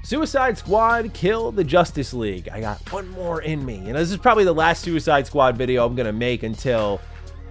Suicide Squad Kill the Justice League. I got one more in me. And this is probably the last Suicide Squad video I'm going to make until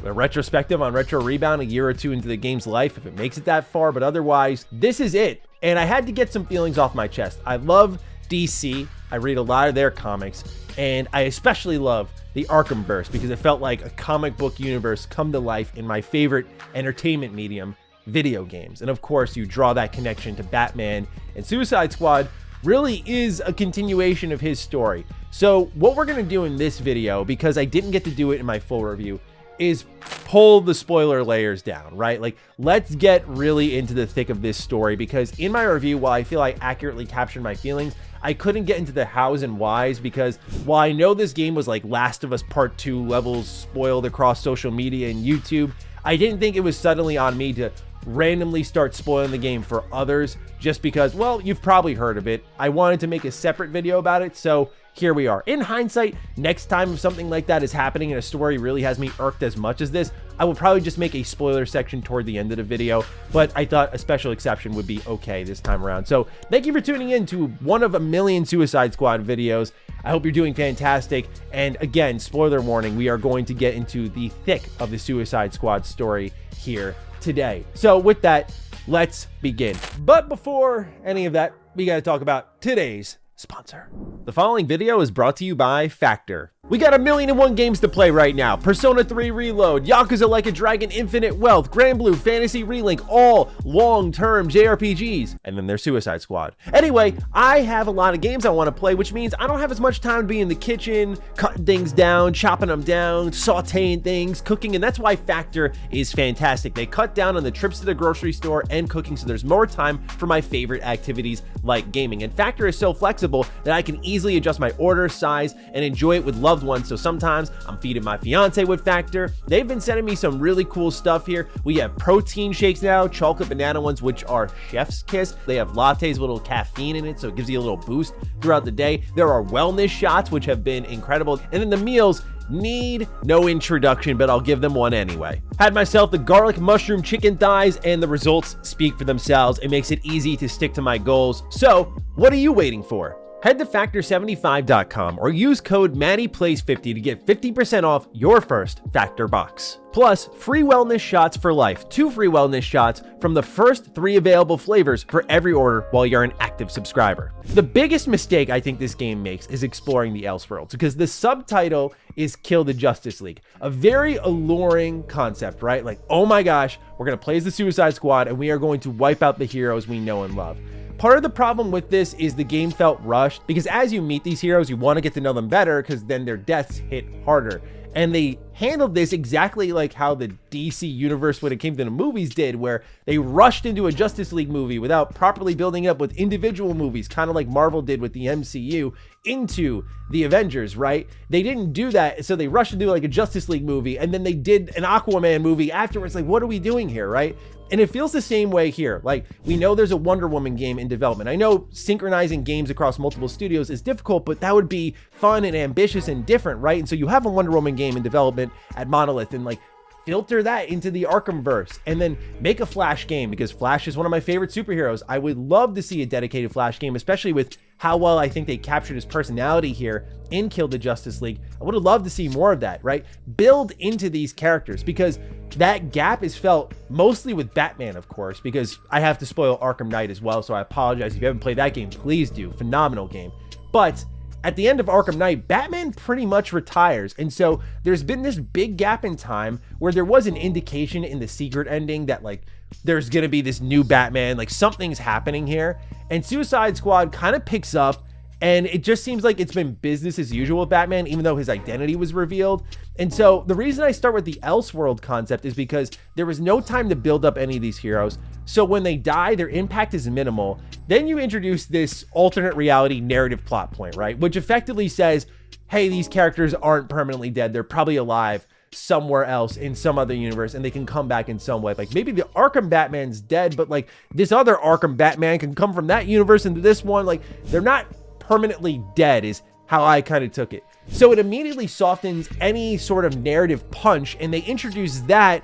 a retrospective on Retro Rebound a year or two into the game's life, if it makes it that far. But otherwise, this is it. And I had to get some feelings off my chest. I love DC. I read a lot of their comics. And I especially love the Arkhamverse because it felt like a comic book universe come to life in my favorite entertainment medium, video games. And of course, you draw that connection to Batman, and Suicide Squad really is a continuation of his story. So what we're going to do in this video, because I didn't get to do it in my full review, is pull the spoiler layers down, right? Like, let's get really into the thick of this story, because in my review, while I feel I accurately captured my feelings, I couldn't get into the hows and whys, because while I know this game was like Last of Us Part 2 levels spoiled across social media and YouTube, I didn't think it was suddenly on me to randomly start spoiling the game for others just because, well, you've probably heard of it. I wanted to make a separate video about it, so here we are. In hindsight, next time if something like that is happening and a story really has me irked as much as this, I will probably just make a spoiler section toward the end of the video, but I thought a special exception would be okay this time around. So thank you for tuning in to one of a million Suicide Squad videos. I hope you're doing fantastic. And again, spoiler warning, we are going to get into the thick of the Suicide Squad story here today. So with that, let's begin. But before any of that, we got to talk about today's sponsor. The following video is brought to you by Factor. We got 1,000,001 games to play right now. Persona 3 Reload, Yakuza Like a Dragon Infinite Wealth, Grand Blue Fantasy Relink, all long-term JRPGs. And then there's Suicide Squad. Anyway, I have a lot of games I want to play, which means I don't have as much time to be in the kitchen, cutting things down, chopping them down, sauteing things, cooking, and that's why Factor is fantastic. They cut down on the trips to the grocery store and cooking, so there's more time for my favorite activities like gaming. And Factor is so flexible that I can easily adjust my order, size, and enjoy it with loved ones. So sometimes I'm feeding my fiance with Factor. They've been sending me some really cool stuff here. We have protein shakes now, chocolate banana ones, which are chef's kiss. They have lattes with a little caffeine in it, so it gives you a little boost throughout the day. There are wellness shots, which have been incredible. And then the meals need no introduction, but I'll give them one anyway. Had myself the garlic mushroom chicken thighs, and the results speak for themselves. It makes it easy to stick to my goals. So what are you waiting for? Head to Factor75.com or use code MattyPlays50 to get 50% off your first Factor box. Plus, free wellness shots for life. 2 free wellness shots from the first 3 available flavors for every order while you're an active subscriber. The biggest mistake I think this game makes is exploring the Elseworlds, because the subtitle is Kill the Justice League. A very alluring concept, right? Like, oh my gosh, we're going to play as the Suicide Squad and we are going to wipe out the heroes we know and love. Part of the problem with this is the game felt rushed, because as you meet these heroes, you want to get to know them better because then their deaths hit harder. And they handled this exactly like how the DC universe when it came to the movies did, where they rushed into a Justice League movie without properly building up with individual movies, kind of like Marvel did with the MCU into the Avengers, right? They didn't do that, so they rushed into like a Justice League movie, and then they did an Aquaman movie afterwards. Like, what are we doing here, right? And it feels the same way here. Like, we know there's a Wonder Woman game in development. I know synchronizing games across multiple studios is difficult, but that would be fun and ambitious and different, right? And so you have a Wonder Woman game in development at Monolith, and like, filter that into the Arkhamverse, and then make a Flash game, because Flash is one of my favorite superheroes. I would love to see a dedicated Flash game, especially with how well I think they captured his personality here in Kill the Justice League. I would have loved to see more of that, right? Build into these characters, because that gap is felt mostly with Batman, of course, because I have to spoil Arkham Knight as well, so I apologize. If you haven't played that game, please do. Phenomenal game. But at the end of Arkham Knight, Batman pretty much retires. And so there's been this big gap in time where there was an indication in the secret ending that like there's going to be this new Batman, like something's happening here. And Suicide Squad kind of picks up, and it just seems like it's been business as usual with Batman, even though his identity was revealed. And so the reason I start with the Elseworld concept is because there was no time to build up any of these heroes. So when they die, their impact is minimal. Then you introduce this alternate reality narrative plot point, right? Which effectively says, hey, these characters aren't permanently dead. They're probably alive somewhere else in some other universe, and they can come back in some way. Like, maybe the Arkham Batman's dead, but like this other Arkham Batman can come from that universe into this one. Like, they're not permanently dead is how I kind of took it. So it immediately softens any sort of narrative punch, and they introduce that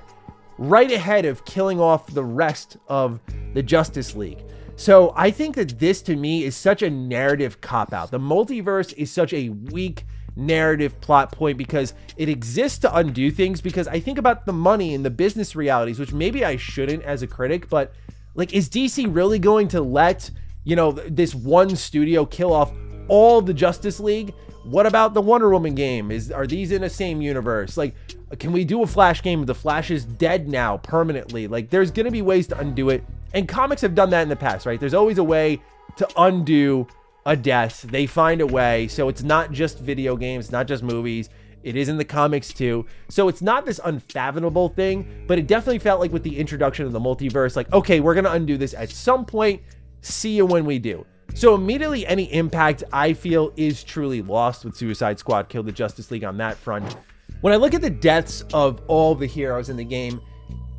right ahead of killing off the rest of the Justice League. So I think that this to me is such a narrative cop-out. The multiverse is such a weak narrative plot point because it exists to undo things, because I think about the money and the business realities, which maybe I shouldn't as a critic, but like, is DC really going to let, you know, this one studio kill off all the Justice League? What about the Wonder Woman game? Are these in the same universe? Like, can we do a Flash game? The Flash is dead now permanently. Like, there's going to be ways to undo it. And comics have done that in the past, right? There's always a way to undo a death. They find a way. So it's not just video games, it's not just movies. It is in the comics too. So it's not this unfathomable thing, but it definitely felt like with the introduction of the multiverse, like, okay, we're going to undo this at some point. See you when we do. So immediately any impact I feel is truly lost with Suicide Squad Kill the Justice League on that front. When I look at the deaths of all the heroes in the game,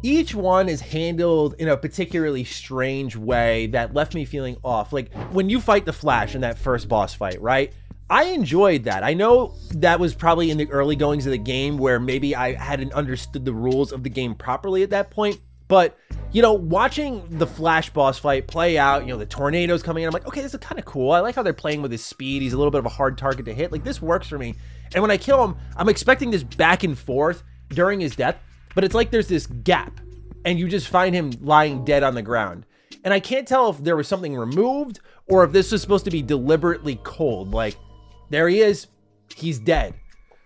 each one is handled in a particularly strange way that left me feeling off. Like when you fight the Flash in that first boss fight, right? I enjoyed that. I know that was probably in the early goings of the game where maybe I hadn't understood the rules of the game properly at that point. But, you know, watching the Flash boss fight play out, you know, the tornadoes coming in, I'm like, okay, this is kind of cool. I like how they're playing with his speed. He's a little bit of a hard target to hit. Like, this works for me. And when I kill him, I'm expecting this back and forth during his death. But it's like there's this gap and you just find him lying dead on the ground. And I can't tell if there was something removed or if this was supposed to be deliberately cold. Like, there he is. He's dead.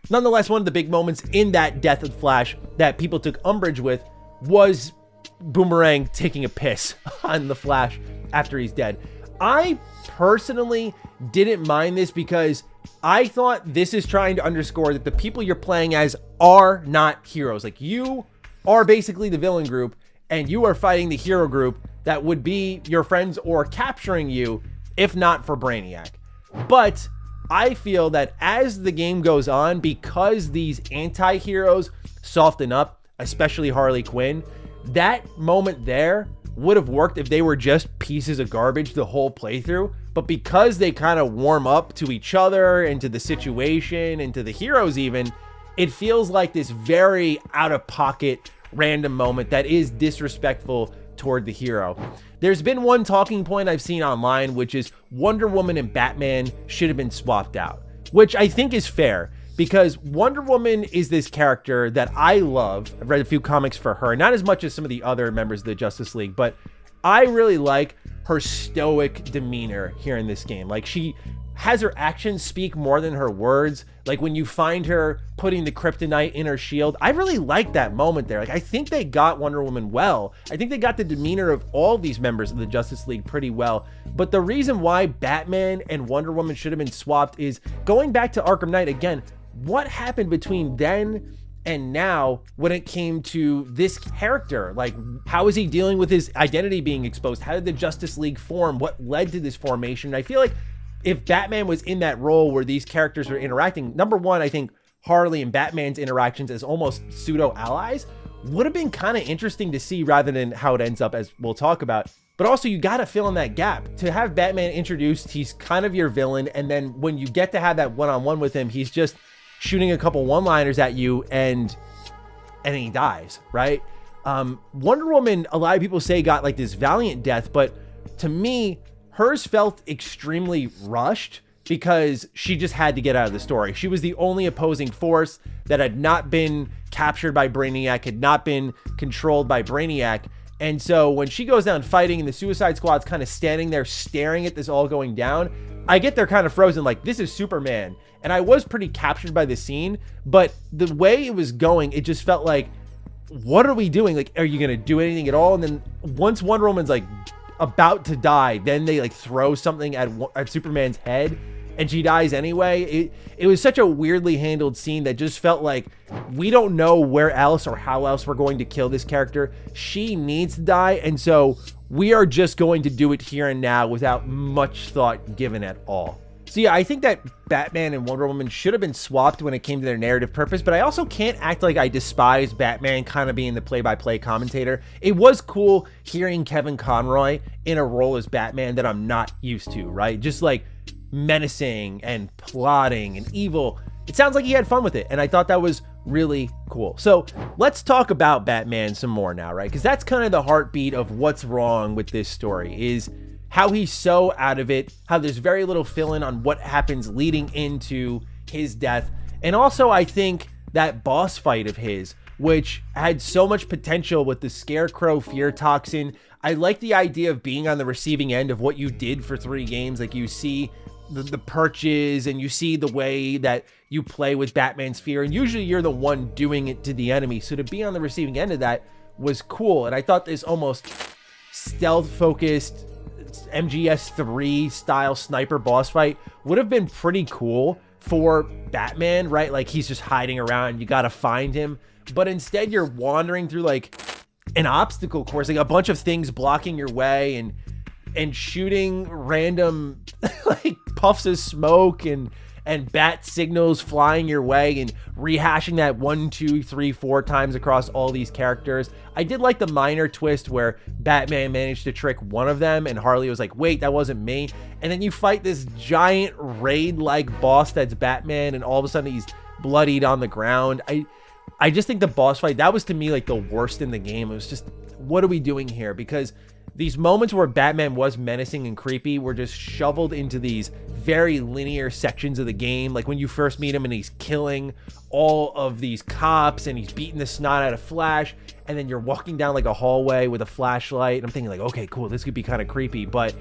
Nonetheless, one of the big moments in that death of Flash that people took umbrage with was Boomerang taking a piss on the Flash after he's dead. I personally didn't mind this because I thought this is trying to underscore that the people you're playing as are not heroes. Like, you are basically the villain group and you are fighting the hero group that would be your friends or capturing you if not for Brainiac. But I feel that as the game goes on, because these anti-heroes soften up, especially Harley Quinn, that moment there would have worked if they were just pieces of garbage the whole playthrough. But because they kind of warm up to each other and to the situation and to the heroes even, it feels like this very out-of-pocket random moment that is disrespectful toward the hero. There's been one talking point I've seen online, which is Wonder Woman and Batman should have been swapped out, which I think is fair because Wonder Woman is this character that I love. I've read a few comics for her, not as much as some of the other members of the Justice League, but I really like her stoic demeanor here in this game. Like, she has her actions speak more than her words. Like when you find her putting the kryptonite in her shield, I really like that moment there. Like, I think they got Wonder Woman well. I think they got the demeanor of all these members of the Justice League pretty well. But the reason why Batman and Wonder Woman should have been swapped is going back to Arkham Knight again. What happened between then and now when it came to this character? Like, how is he dealing with his identity being exposed? How did the Justice League form? What led to this formation? I feel like if Batman was in that role where these characters are interacting, number one, I think Harley and Batman's interactions as almost pseudo allies would have been kind of interesting to see rather than how it ends up, as we'll talk about. But also, you got to fill in that gap. To have Batman introduced, he's kind of your villain. And then when you get to have that one-on-one with him, he's just shooting a couple one-liners at you and he dies, right? Wonder Woman, a lot of people say got like this valiant death, but to me, hers felt extremely rushed because she just had to get out of the story. She was the only opposing force that had not been captured by Brainiac, had not been controlled by Brainiac. And so when she goes down fighting and the Suicide Squad's kind of standing there staring at this all going down, I get they're kind of frozen like, this is Superman. And I was pretty captured by the scene, but the way it was going, it just felt like, what are we doing? Like, are you going to do anything at all? And then once Wonder Woman's like about to die, then they like throw something at Superman's head and she dies anyway. It was such a weirdly handled scene that just felt like we don't know where else or how else we're going to kill this character. She needs to die, and so we are just going to do it here and now without much thought given at all. So yeah, I think that Batman and Wonder Woman should have been swapped when it came to their narrative purpose, but I also can't act like I despise Batman kind of being the play-by-play commentator. It was cool hearing Kevin Conroy in a role as Batman that I'm not used to, right? Just like menacing and plotting and evil. It sounds like he had fun with it, and I thought that was really cool. So let's talk about Batman some more now, right? Because that's kind of the heartbeat of what's wrong with this story is how he's so out of it, how there's very little fill-in on what happens leading into his death. And also, I think that boss fight of his, which had so much potential with the Scarecrow Fear Toxin. I like the idea of being on the receiving end of what you did for 3 games. Like, you see the perches, and you see the way that you play with Batman's fear, and usually you're the one doing it to the enemy. So to be on the receiving end of that was cool. And I thought this almost stealth-focused MGS3 style sniper boss fight would have been pretty cool for Batman, right? Like, he's just hiding around, you gotta find him. But instead, you're wandering through like an obstacle course, like a bunch of things blocking your way, and shooting random like puffs of smoke and bat signals flying your way, and rehashing that 1, 2, 3, 4 times across all these characters. I did like the minor twist where Batman managed to trick one of them, and Harley was like, wait, that wasn't me. And then you fight this giant raid-like boss that's Batman, and all of a sudden he's bloodied on the ground. I just think the boss fight, that was to me like the worst in the game. It was just, what are we doing here? Because these moments where Batman was menacing and creepy were just shoveled into these very linear sections of the game. Like when you first meet him and he's killing all of these cops and he's beating the snot out of Flash, and then you're walking down like a hallway with a flashlight. And I'm thinking like, okay, cool, this could be kind of creepy, but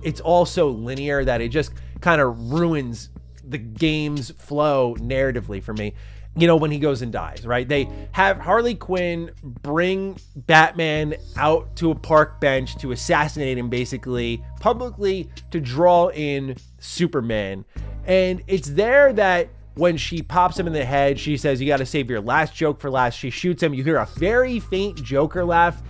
it's all so linear that it just kind of ruins the game's flow narratively for me. You know, when he goes and dies, right? They have Harley Quinn bring Batman out to a park bench to assassinate him, basically, publicly, to draw in Superman. And it's there that when she pops him in the head, she says, you got to save your last joke for last. She shoots him. You hear a very faint Joker laugh.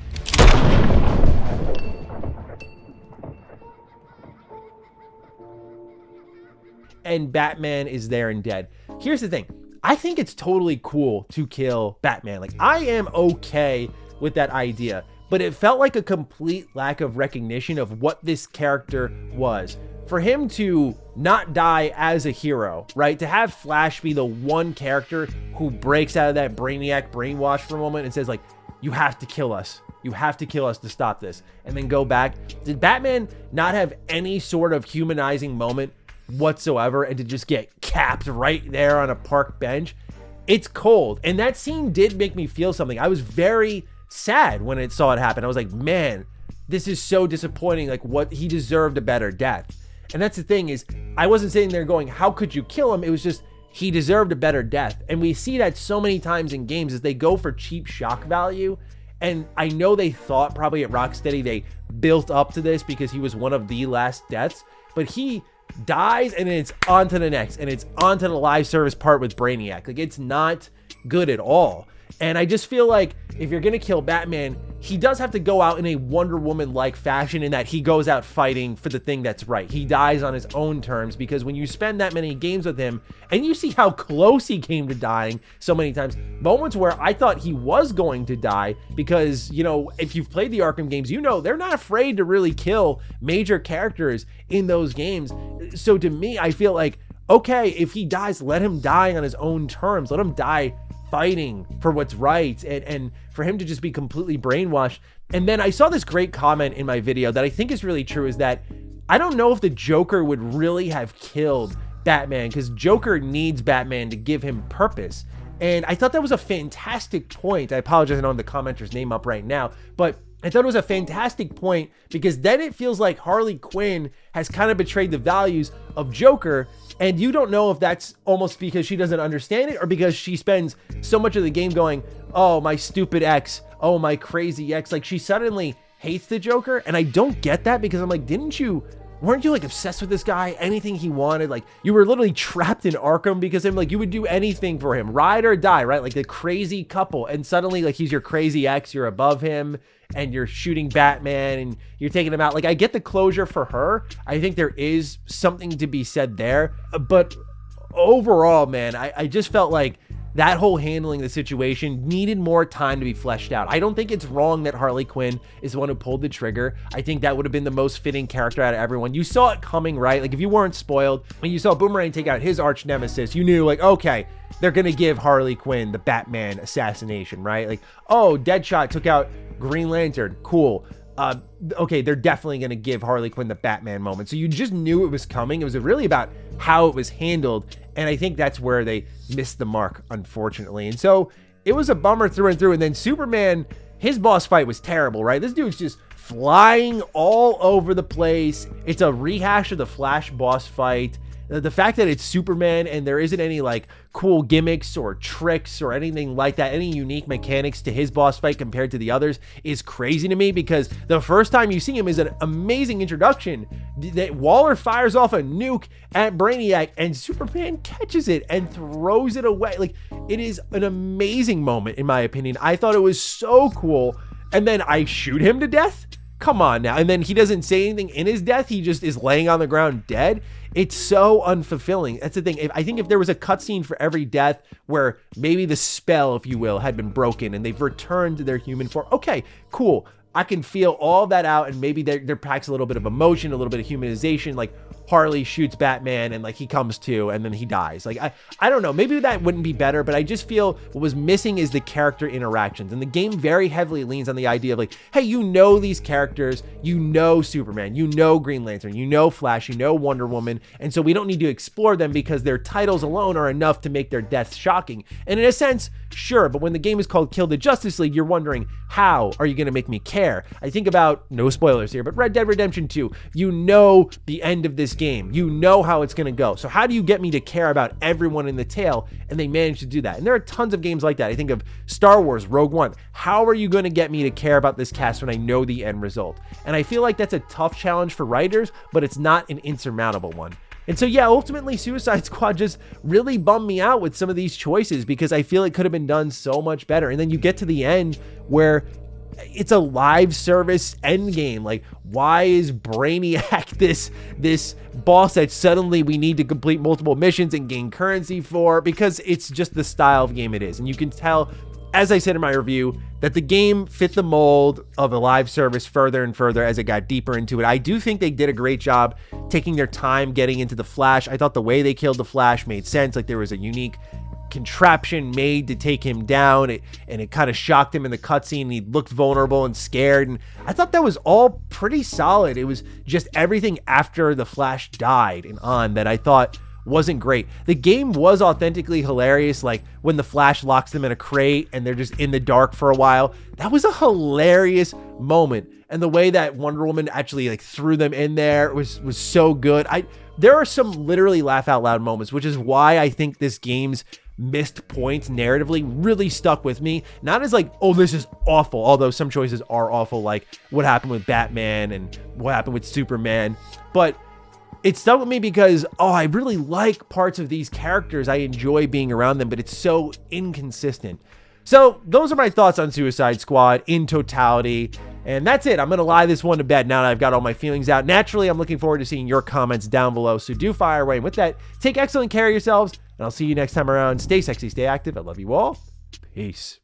And Batman is there and dead. Here's the thing. I think it's totally cool to kill Batman. Like, I am okay with that idea, but it felt like a complete lack of recognition of what this character was. For him to not die as a hero, right? To have Flash be the one character who breaks out of that Brainiac brainwash for a moment and says like, you have to kill us. You have to kill us to stop this. And then go back. Did Batman not have any sort of humanizing moment whatsoever, and to just get capped right there on a park bench? It's cold. And that scene did make me feel something. I was very sad when I saw it happen. I was like, man, this is so disappointing. Like, what, he deserved a better death. And that's the thing, is I wasn't sitting there going, how could you kill him? It was just, he deserved a better death. And we see that so many times in games, as they go for cheap shock value. And I know they thought probably at Rocksteady they built up to this because he was one of the last deaths, but he dies and then it's on to the next, and it's on to the live service part with Brainiac. Like, it's not good at all. And I just feel like if you're gonna kill Batman, he does have to go out in a Wonder Woman-like fashion, in that he goes out fighting for the thing that's right. He dies on his own terms, because when you spend that many games with him and you see how close he came to dying so many times, moments where I thought he was going to die, because, you know, if you've played the Arkham games, you know they're not afraid to really kill major characters in those games. So to me, I feel like, okay, if he dies, let him die on his own terms. Let him die fighting for what's right, and for him to just be completely brainwashed. And then I saw this great comment in my video that I think is really true, is that I don't know if the Joker would really have killed Batman, because Joker needs Batman to give him purpose. And I thought that was a fantastic point. I apologize, I don't have the commenter's name up right now, but I thought it was a fantastic point, because then it feels like Harley Quinn has kind of betrayed the values of Joker. And you don't know if that's almost because she doesn't understand it, or because she spends so much of the game going, oh, my stupid ex, oh, my crazy ex. Like, she suddenly hates the Joker. And I don't get that, because I'm like, weren't you like obsessed with this guy? Anything he wanted, like, you were literally trapped in Arkham because of him. Like, you would do anything for him, ride or die, right? Like the crazy couple. And suddenly, like, he's your crazy ex, you're above him, and you're shooting Batman and you're taking him out. Like, I get the closure for her. I think there is something to be said there. But overall, man, I just felt like that whole handling the situation needed more time to be fleshed out. I don't think it's wrong that Harley Quinn is the one who pulled the trigger. I think that would have been the most fitting character out of everyone. You saw it coming, right? Like, if you weren't spoiled, when you saw Boomerang take out his arch nemesis, you knew, like, okay, they're gonna give Harley Quinn the Batman assassination, right? Like, oh, Deadshot took out Green Lantern, cool. okay, they're definitely going to give Harley Quinn the Batman moment. So you just knew it was coming. It was really about how it was handled. And I think that's where they missed the mark, unfortunately. And so it was a bummer through and through. And then Superman, his boss fight was terrible, right? This dude's just flying all over the place. It's a rehash of the Flash boss fight. The fact that it's Superman and there isn't any like cool gimmicks or tricks or anything like that, any unique mechanics to his boss fight compared to the others is crazy to me, because the first time you see him is an amazing introduction. That Waller fires off a nuke at Brainiac and Superman catches it and throws it away. Like, it is an amazing moment in my opinion. I thought it was so cool. And then I shoot him to death? Come on now. And then he doesn't say anything in his death. He just is laying on the ground dead. It's so unfulfilling. That's the thing. I think if there was a cutscene for every death where maybe the spell, if you will, had been broken and they've returned to their human form, okay, cool. I can feel all that out, and maybe there packs a little bit of emotion, a little bit of humanization, like Harley shoots Batman and like he comes to and then he dies. Like, I don't know, maybe that wouldn't be better, but I just feel what was missing is the character interactions. And the game very heavily leans on the idea of like, hey, you know these characters, you know Superman, you know Green Lantern, you know Flash, you know Wonder Woman, and so we don't need to explore them because their titles alone are enough to make their deaths shocking. And in a sense, sure, but when the game is called Kill the Justice League, you're wondering, how are you going to make me care? I think about, no spoilers here, but Red Dead Redemption 2, you know the end of this game. You know how it's going to go. So how do you get me to care about everyone in the tale? And they managed to do that. And there are tons of games like that. I think of Star Wars, Rogue One. How are you going to get me to care about this cast when I know the end result? And I feel like that's a tough challenge for writers, but it's not an insurmountable one. And so, yeah, ultimately Suicide Squad just really bummed me out with some of these choices because I feel it could have been done so much better. And then you get to the end where it's a live service end game. Like, why is Brainiac this boss that suddenly we need to complete multiple missions and gain currency for? Because it's just the style of game it is. And you can tell, as I said in my review, that the game fit the mold of a live service further and further as it got deeper into it. I do think they did a great job taking their time getting into the Flash. I thought the way they killed the Flash made sense. Like, there was a unique contraption made to take him down, and it kind of shocked him in the cutscene. He looked vulnerable and scared, and I thought that was all pretty solid. It was just everything after the Flash died and on that I thought wasn't great. The game was authentically hilarious, like when the Flash locks them in a crate and they're just in the dark for a while. That was a hilarious moment, and the way that Wonder Woman actually like threw them in there was so good. There are some literally laugh out loud moments, which is why I think this game's missed points narratively really stuck with me. Not as like, oh, this is awful, although some choices are awful, like what happened with Batman and what happened with Superman, but it stuck with me because, oh, I really like parts of these characters. I enjoy being around them, but it's so inconsistent. So those are my thoughts on Suicide Squad in totality. And that's it. I'm going to lie this one to bed now that I've got all my feelings out. Naturally, I'm looking forward to seeing your comments down below. So do fire away. And with that, take excellent care of yourselves. And I'll see you next time around. Stay sexy, stay active. I love you all. Peace.